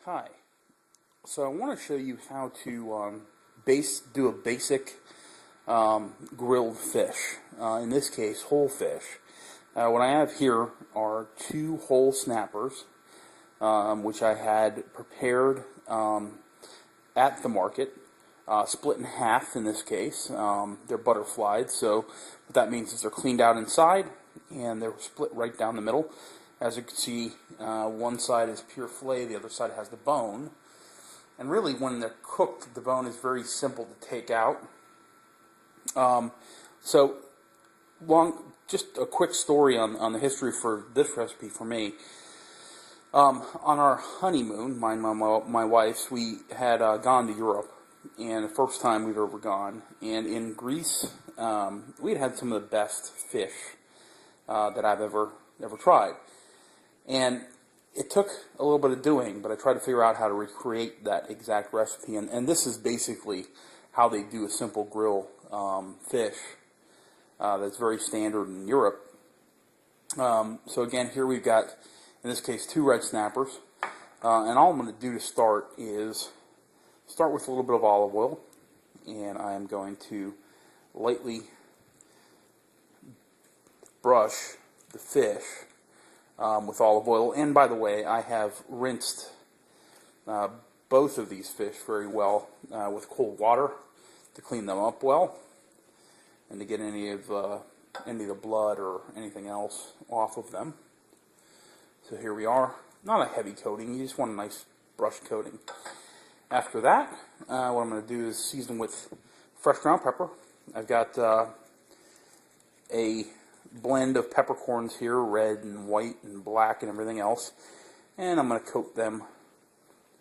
Hi. So I want to show you how to do a basic grilled fish. In this case, whole fish. What I have here are two whole snappers, which I had prepared at the market, split in half in this case. They're butterflied, so what that means is they're cleaned out inside and they're split right down the middle. As you can see, one side is pure fillet, the other side has the bone. And really, when they're cooked, the bone is very simple to take out. Just a quick story on the history for this recipe for me. On our honeymoon, my wife's, we had gone to Europe, and the first time we've ever gone. And in Greece, we had some of the best fish that I've ever tried. And it took a little bit of doing, but I tried to figure out how to recreate that exact recipe. And this is basically how they do a simple grill fish that's very standard in Europe. So again, here we've got, in this case, two red snappers. And all I'm going to do to start is start with a little bit of olive oil. And I am going to lightly brush the fish with olive oil. And by the way, I have rinsed both of these fish very well with cold water to clean them up well and to get any of the blood or anything else off of them. So here we are. Not a heavy coating, you just want a nice brush coating. After that, what I'm going to do is season with fresh ground pepper. I've got a blend of peppercorns here, red and white and black and everything else, and I'm going to coat them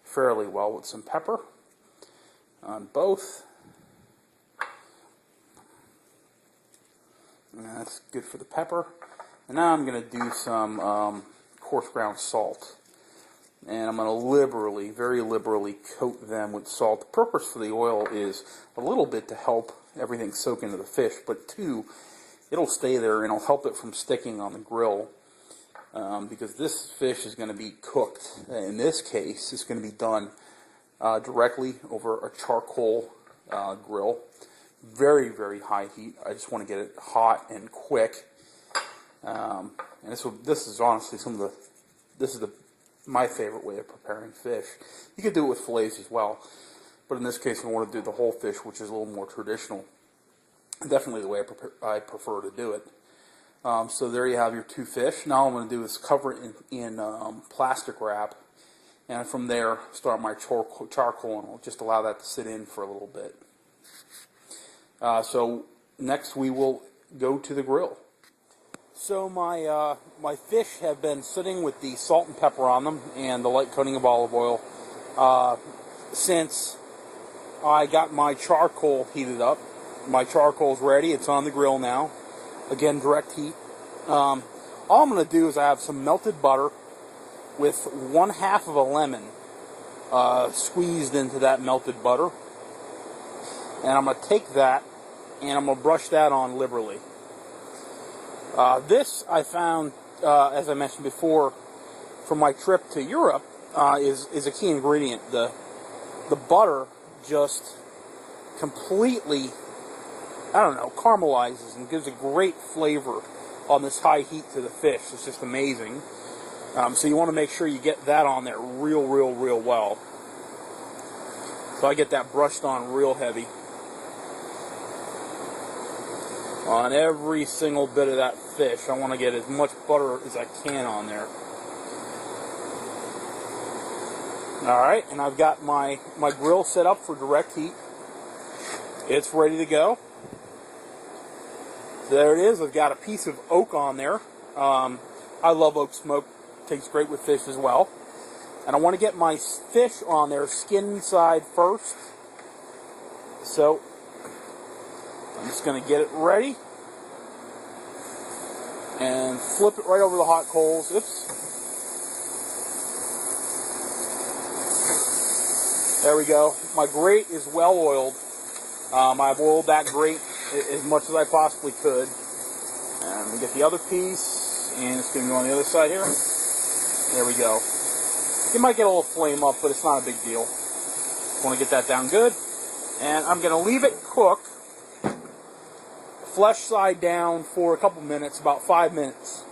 fairly well with some pepper on both. And that's good for the pepper. And now I'm going to do some coarse ground salt, and I'm going to very liberally coat them with salt. The purpose for the oil is a little bit to help everything soak into the fish, but two, it'll stay there and it'll help it from sticking on the grill, because this fish is going to be cooked. In this case, it's going to be done directly over a charcoal grill. Very, very high heat. I just want to get it hot and quick. And this is honestly my favorite way of preparing fish. You could do it with fillets as well, but in this case, I want to do the whole fish, which is a little more traditional. Definitely the way I prefer to do it. So there you have your two fish. Now all I'm going to do is cover it in plastic wrap, and from there start my charcoal, and I'll just allow that to sit in for a little bit. So next we will go to the grill. So my fish have been sitting with the salt and pepper on them and the light coating of olive oil since I got my charcoal heated up. My charcoal is ready. It's on the grill now. Again, direct heat. All I'm going to do is I have some melted butter with 1/2 of a lemon squeezed into that melted butter. And I'm going to take that and I'm going to brush that on liberally. This I found, as I mentioned before, from my trip to Europe, is a key ingredient. The butter just completely, caramelizes and gives a great flavor on this high heat to the fish. It's just amazing. So you want to make sure you get that on there real well. So I get that brushed on real heavy on every single bit of that fish. I want to get as much butter as I can on there. Alright, and I've got my grill set up for direct heat. It's ready to go. There it is. I've got a piece of oak on there. I love oak smoke. Tastes great with fish as well. And I want to get my fish on there skin side first. So I'm just going to get it ready and flip it right over the hot coals. Oops. There we go. My grate is well oiled. I've oiled that grate as much as I possibly could. And we get the other piece, and it's going to go on the other side here. There we go. You might get a little flame up, but it's not a big deal. Want to get that down good. And I'm going to leave it cook, flesh side down, for a couple minutes, about 5 minutes.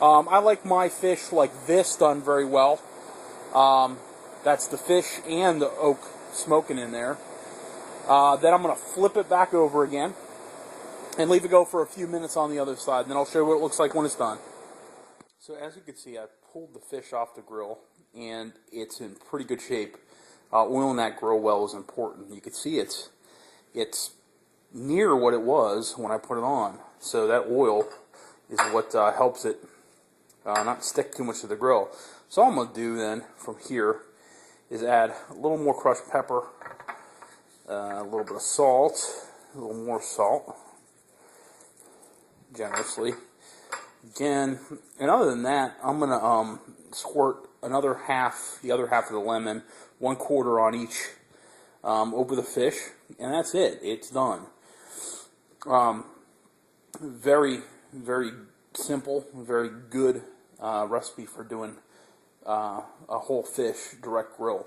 I like my fish like this done very well. That's the fish and the oak smoking in there. Then I'm going to flip it back over again and leave it go for a few minutes on the other side. Then I'll show you what it looks like when it's done. So as you can see, I pulled the fish off the grill, and it's in pretty good shape. Oiling that grill well is important. You can see it's near what it was when I put it on. So that oil is what helps it not stick too much to the grill. So all I'm going to do then from here is add a little more crushed pepper, a little bit of salt, a little more salt, generously. Again, and other than that, I'm going to squirt the other half of the lemon, 1/4 on each, over the fish, and that's it. It's done. Very, very simple, very good recipe for doing a whole fish direct grill.